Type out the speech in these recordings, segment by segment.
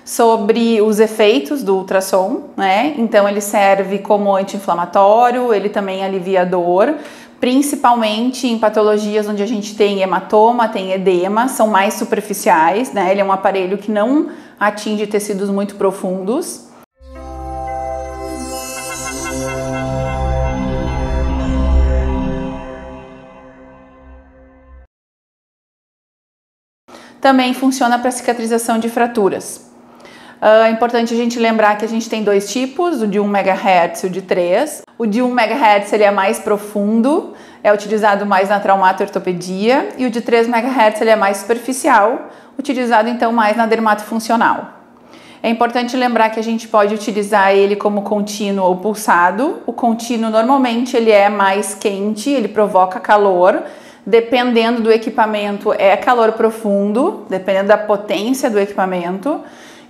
sobre os efeitos do ultrassom, né? Então ele serve como anti-inflamatório, ele também alivia a dor, principalmente em patologias onde a gente tem hematoma, tem edema, são mais superficiais, né? Ele é um aparelho que não atinge tecidos muito profundos. Também funciona para cicatrização de fraturas. É importante a gente lembrar que a gente tem dois tipos, o de 1 MHz e o de 3. O de 1 MHz ele é mais profundo, é utilizado mais na traumato-ortopedia, e o de 3 MHz ele é mais superficial, utilizado então mais na dermatofuncional. É importante lembrar que a gente pode utilizar ele como contínuo ou pulsado. O contínuo normalmente ele é mais quente, ele provoca calor. Dependendo do equipamento é calor profundo, dependendo da potência do equipamento.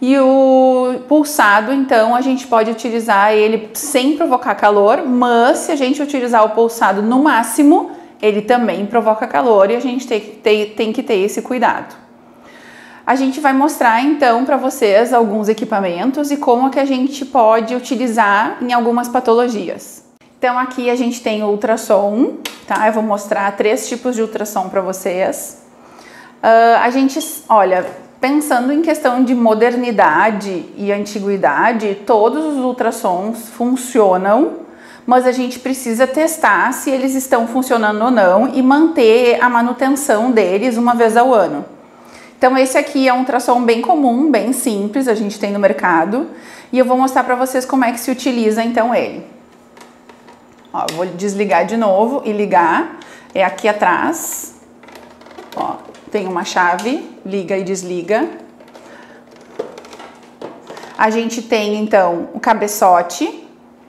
E o pulsado, então, a gente pode utilizar ele sem provocar calor, mas se a gente utilizar o pulsado no máximo, ele também provoca calor e a gente tem que ter esse cuidado. A gente vai mostrar, então, para vocês alguns equipamentos e como que a gente pode utilizar em algumas patologias. Então, aqui a gente tem o ultrassom, tá? Eu vou mostrar 3 tipos de ultrassom para vocês. Olha, pensando em questão de modernidade e antiguidade, todos os ultrassons funcionam, mas a gente precisa testar se eles estão funcionando ou não e manter a manutenção deles uma vez ao ano. Então, esse aqui é um ultrassom bem comum, bem simples, a gente tem no mercado, e eu vou mostrar para vocês como é que se utiliza, então, ele. Ó, eu vou desligar de novo e ligar, é aqui atrás, ó, tem uma chave, liga e desliga. A gente tem então o cabeçote,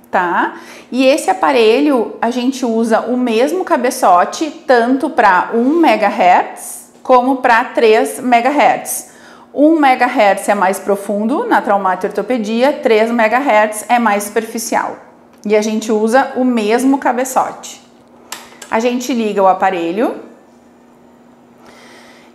tá? E esse aparelho a gente usa o mesmo cabeçote tanto para 1 MHz como para 3 MHz. 1 MHz é mais profundo na traumato-ortopedia, 3 MHz é mais superficial. E a gente usa o mesmo cabeçote. A gente liga o aparelho.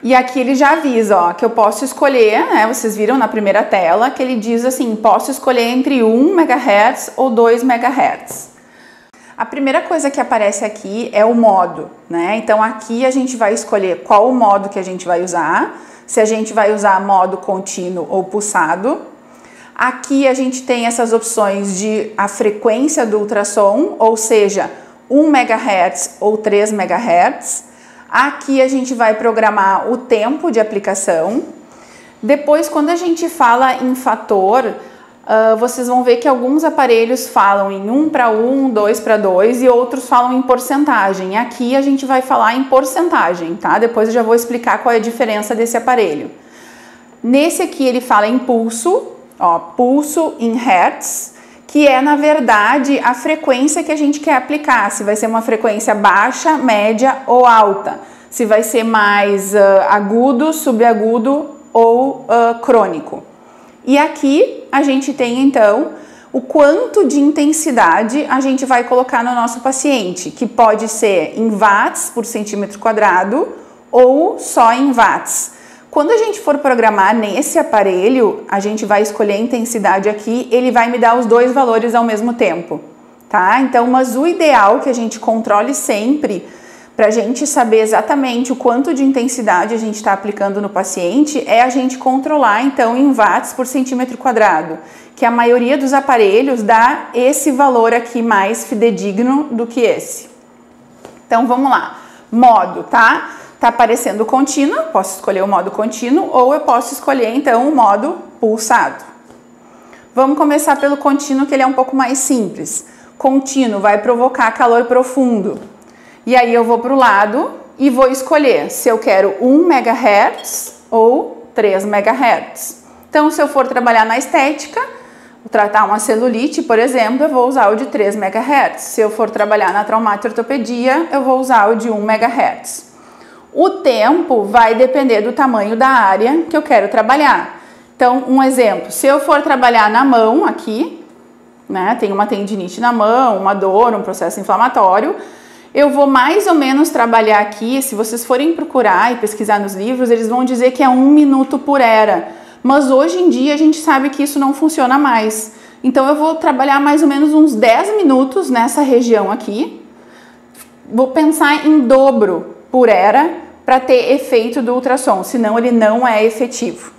E aqui ele já avisa, ó, que eu posso escolher, né? Vocês viram na primeira tela que ele diz assim, posso escolher entre 1 MHz ou 2 MHz. A primeira coisa que aparece aqui é o modo, né? Então aqui a gente vai escolher qual o modo que a gente vai usar, se a gente vai usar modo contínuo ou pulsado. Aqui a gente tem essas opções de a frequência do ultrassom, ou seja, 1 MHz ou 3 MHz. Aqui a gente vai programar o tempo de aplicação. Depois, quando a gente fala em fator, vocês vão ver que alguns aparelhos falam em 1:1, 2:2 e outros falam em porcentagem. Aqui a gente vai falar em porcentagem, tá? Depois eu já vou explicar qual é a diferença desse aparelho. Nesse aqui ele fala em pulso. Ó, pulso em hertz, que é na verdade a frequência que a gente quer aplicar, se vai ser uma frequência baixa, média ou alta, se vai ser mais agudo, subagudo ou crônico. E aqui a gente tem então o quanto de intensidade a gente vai colocar no nosso paciente, que pode ser em watts por centímetro quadrado ou só em watts. Quando a gente for programar nesse aparelho, a gente vai escolher a intensidade aqui, ele vai me dar os dois valores ao mesmo tempo, tá? Então, mas o ideal que a gente controle sempre, para a gente saber exatamente o quanto de intensidade a gente está aplicando no paciente, é a gente controlar, então, em watts por centímetro quadrado, que a maioria dos aparelhos dá esse valor aqui mais fidedigno do que esse. Então, vamos lá. Modo, tá? Tá aparecendo contínuo, posso escolher o modo contínuo ou eu posso escolher então o modo pulsado. Vamos começar pelo contínuo, que ele é um pouco mais simples. Contínuo vai provocar calor profundo. E aí eu vou para o lado e vou escolher se eu quero 1 MHz ou 3 MHz. Então, se eu for trabalhar na estética, tratar uma celulite, por exemplo, eu vou usar o de 3 MHz. Se eu for trabalhar na traumato-ortopedia, eu vou usar o de 1 MHz. O tempo vai depender do tamanho da área que eu quero trabalhar. Então, um exemplo, se eu for trabalhar na mão aqui, né, tem uma tendinite na mão, uma dor, um processo inflamatório, eu vou mais ou menos trabalhar aqui, se vocês forem procurar e pesquisar nos livros, eles vão dizer que é 1 minuto por era, mas hoje em dia a gente sabe que isso não funciona mais. Então eu vou trabalhar mais ou menos uns 10 minutos nessa região aqui. Vou pensar em dobro por era para ter efeito do ultrassom, senão ele não é efetivo.